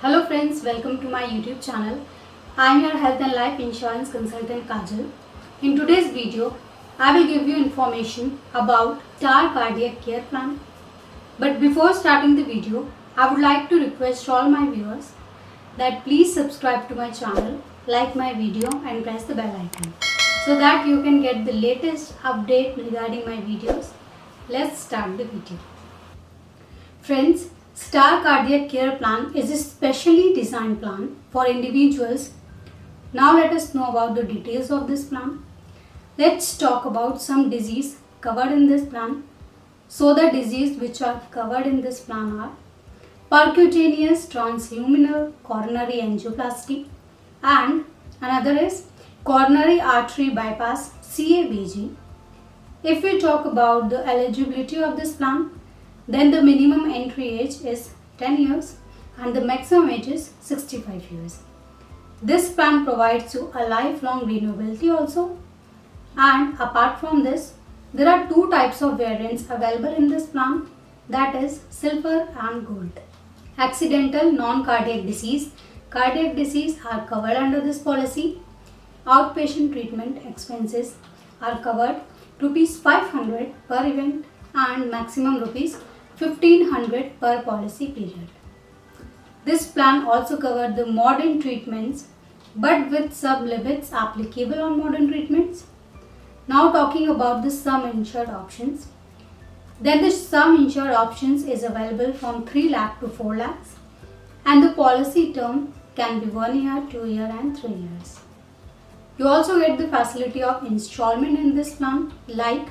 Hello friends, welcome to my YouTube channel. I am your health and life insurance consultant Kajal. In today's video, I will give you information about Star Cardiac Care Plan. But before starting the video, I would like to request all my viewers that please subscribe to my channel, like my video and press the bell icon so that you can get the latest update regarding my videos. Let's start the video. Friends, Star Cardiac Care Plan is a specially designed plan for individuals. Now let us know about the details of this plan. Let's talk about some disease covered in this plan. So the disease which are covered in this plan are percutaneous transluminal coronary angioplasty and another is coronary artery bypass CABG. If we talk about the eligibility of this plan, then the minimum entry age is 10 years and the maximum age is 65 years. This plan provides you a lifelong renewability also. And apart from this, there are two types of variants available in this plan, that is silver and gold. Accidental non-cardiac disease, cardiac disease are covered under this policy. Outpatient treatment expenses are covered rupees 500 per event and maximum rupees 1500 per policy period. This plan also covered the modern treatments but with sub-limits applicable on modern treatments. Now talking about the sum insured options. Then the sum insured options is available from 3 lakh to 4 lakhs and the policy term can be 1 year, 2 years and 3 years. You also get the facility of installment in this plan, like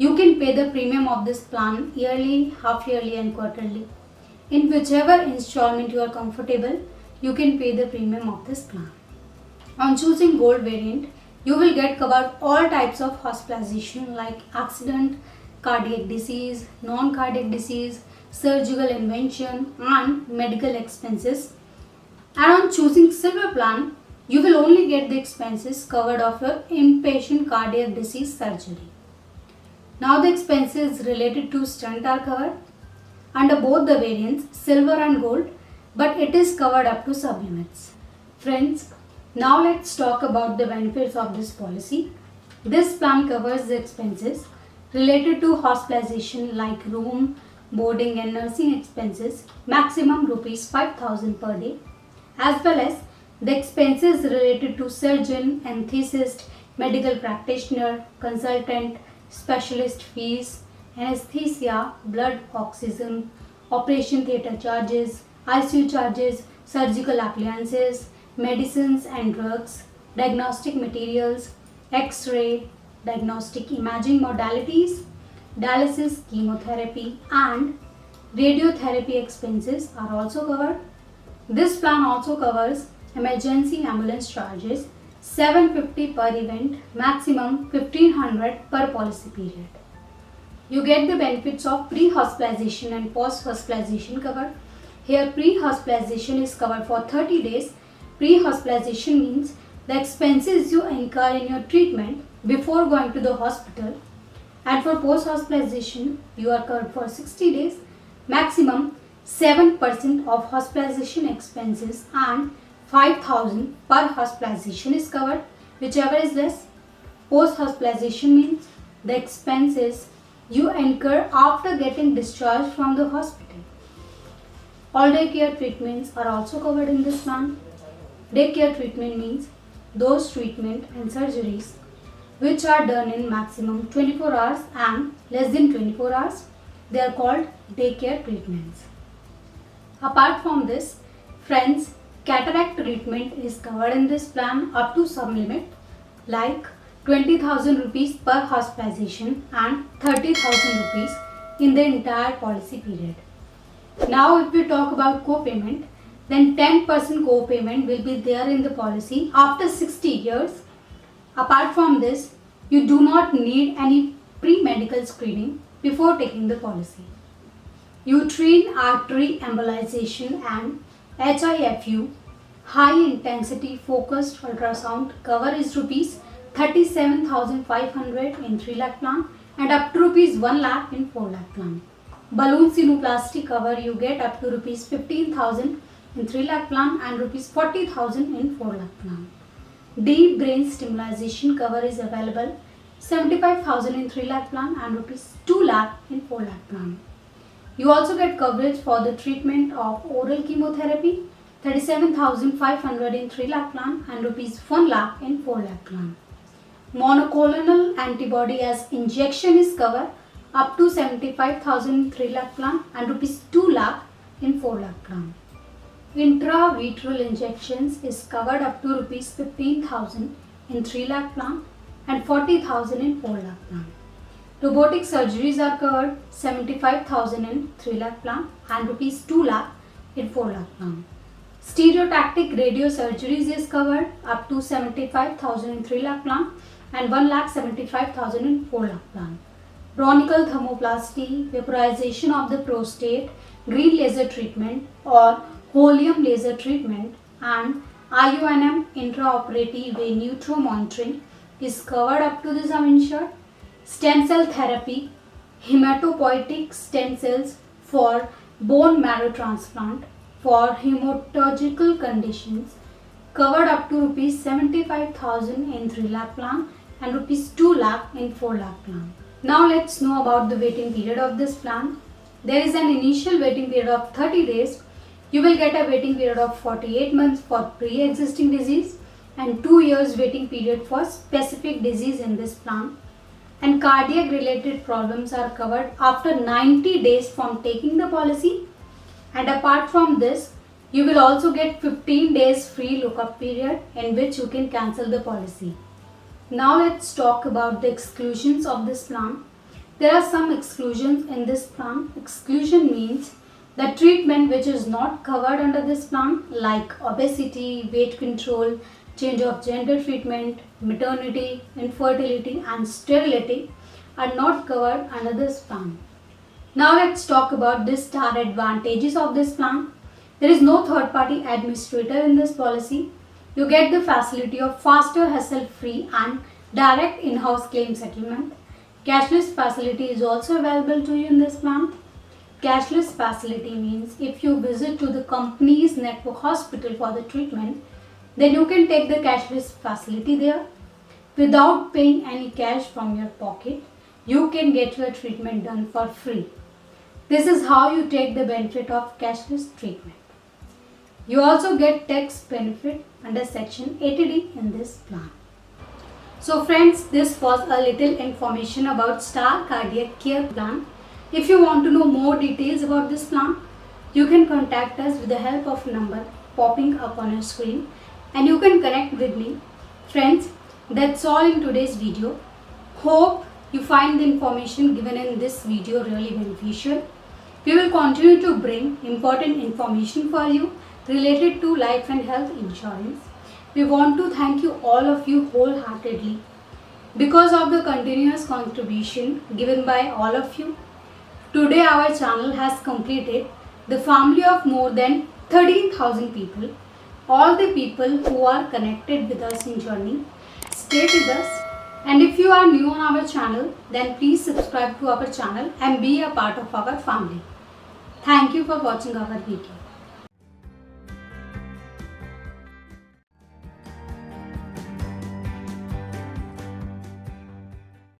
you can pay the premium of this plan yearly, half yearly and quarterly. In whichever installment you are comfortable, you can pay the premium of this plan. On choosing gold variant, you will get covered all types of hospitalization like accident, cardiac disease, non-cardiac disease, surgical intervention and medical expenses. And on choosing silver plan, you will only get the expenses covered of your inpatient cardiac disease surgery. Now the expenses related to stent are covered under both the variants silver and gold, but it is covered up to sublimits. Friends, now let's talk about the benefits of this policy. This plan covers the expenses related to hospitalization like room, boarding and nursing expenses, maximum rupees 5,000 per day, as well as the expenses related to surgeon, anesthetist, medical practitioner, consultant, specialist fees, anesthesia, blood oxygen, operation theatre charges, ICU charges, surgical appliances, medicines and drugs, diagnostic materials, X-ray, diagnostic imaging modalities, dialysis, chemotherapy and radiotherapy expenses are also covered. This plan also covers emergency ambulance charges 750 per event, maximum 1500 per policy period. You get the benefits of pre-hospitalization and post-hospitalization covered. Here pre-hospitalization is covered for 30 days. Pre-hospitalization means the expenses you incur in your treatment before going to the hospital, and for post-hospitalization you are covered for 60 days. Maximum 7% of hospitalization expenses and 5,000 per hospitalization is covered, whichever is less. Post-hospitalization means the expenses you incur after getting discharged from the hospital. All day care treatments are also covered in this plan. Day care treatment means those treatment and surgeries which are done in maximum 24 hours and less than 24 hours. They are called day care treatments. Apart from this, friends, cataract treatment is covered in this plan up to some limit like 20,000 rupees per hospitalization and 30,000 rupees in the entire policy period. Now if we talk about co-payment, then 10% co-payment will be there in the policy after 60 years. Apart from this, you do not need any pre-medical screening before taking the policy. Uterine artery embolization and HIFU, high intensity focused ultrasound cover is rupees 37,500 in 3 lakh plan and up to rupees 1 lakh in 4 lakh plan. Balloon sinuplasty cover you get up to rupees 15,000 in 3 lakh plan and rupees 40,000 in 4 lakh plan. Deep brain stimulation cover is available 75,000 in 3 lakh plan and rupees 2 lakh in 4 lakh plan. You also get coverage for the treatment of oral chemotherapy 37,500 in 3 lakh plan and rupees 1 lakh in 4 lakh plan. Monoclonal antibody as injection is covered up to 75,000 in 3 lakh plan and rupees 2 lakh in 4 lakh plan. Intravitreal injections is covered up to rupees 15,000 in 3 lakh plan and 40,000 in 4 lakh plan. Robotic surgeries are covered 75,000 in 3 lakh plan and rupees 2 lakh in 4 lakh plan. Stereotactic radiosurgeries is covered up to 75,000 in 3 lakh plan and 1,75,000 in 4 lakh plan. Bronchial thermoplasty, vaporization of the prostate, green laser treatment or helium laser treatment and IUNM intraoperative neutro monitoring is covered up to the sum insured. Stem cell therapy, hematopoietic stem cells for bone marrow transplant for hematological conditions covered up to rupees 75,000 in 3 lakh plan and rupees 2 lakh in 4 lakh plan. Now let's know about the waiting period of this plan. There is an initial waiting period of 30 days. You will get a waiting period of 48 months for pre-existing disease and 2 years waiting period for specific disease in this plan. And cardiac related problems are covered after 90 days from taking the policy. And apart from this, you will also get 15 days free lookup period in which you can cancel the policy. Now let's talk about the exclusions of this plan. There are some exclusions in this plan. Exclusion means the treatment which is not covered under this plan like obesity, weight control, change of gender treatment, maternity, infertility and sterility are not covered under this plan. Now let's talk about the star advantages of this plan. There is no third party administrator in this policy. You get the facility of faster, hassle-free and direct in-house claim settlement. Cashless facility is also available to you in this plan. Cashless facility means if you visit to the company's network hospital for the treatment, then you can take the cashless facility there. Without paying any cash from your pocket, you can get your treatment done for free. This is how you take the benefit of cashless treatment. You also get tax benefit under section 80D in this plan. So friends, this was a little information about Star Cardiac Care Plan. If you want to know more details about this plan, you can contact us with the help of number popping up on your screen and you can connect with me. Friends, that's all in today's video. Hope you find the information given in this video really beneficial. We will continue to bring important information for you related to life and health insurance. We want to thank you all of you wholeheartedly because of the continuous contribution given by all of you. Today our channel has completed the family of more than 13,000 people. All the people who are connected with us in journey, stay with us. And if you are new on our channel, then please subscribe to our channel and be a part of our family. Thank you for watching our video.